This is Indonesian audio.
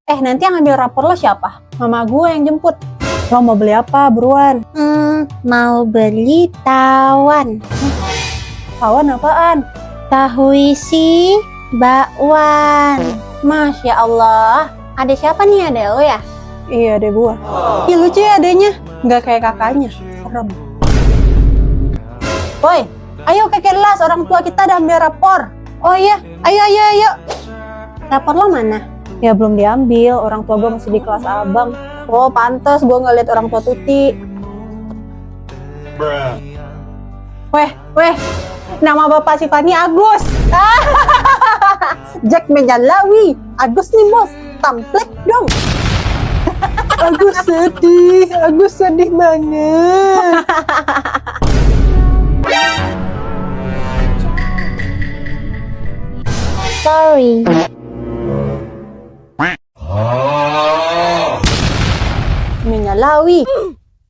Nanti yang ambil rapor lo siapa? Mama gue yang jemput. Lo mau beli apa, buruan? Mau beli tawon. Tawon apaan? Tahu isi bakwan. Masya Allah. Ada siapa nih, ada lo ya? Iya, adek gue. Ih, lucu ya adeknya. Nggak kayak kakaknya. Serem. Woi, ayo ke kelas. Orang tua kita udah ambil rapor. Oh iya, ayo. Rapor lo mana? Ya belum diambil. Orang tua gue masih di kelas abang. Oh, pantes gue nggak lihat orang tua Tuti. Weh. Nama bapak si Fani Agus. Jack Menjalawi. Agus nih bos. Tamplek dong. Agus sedih banget. Sorry. Menyalawi.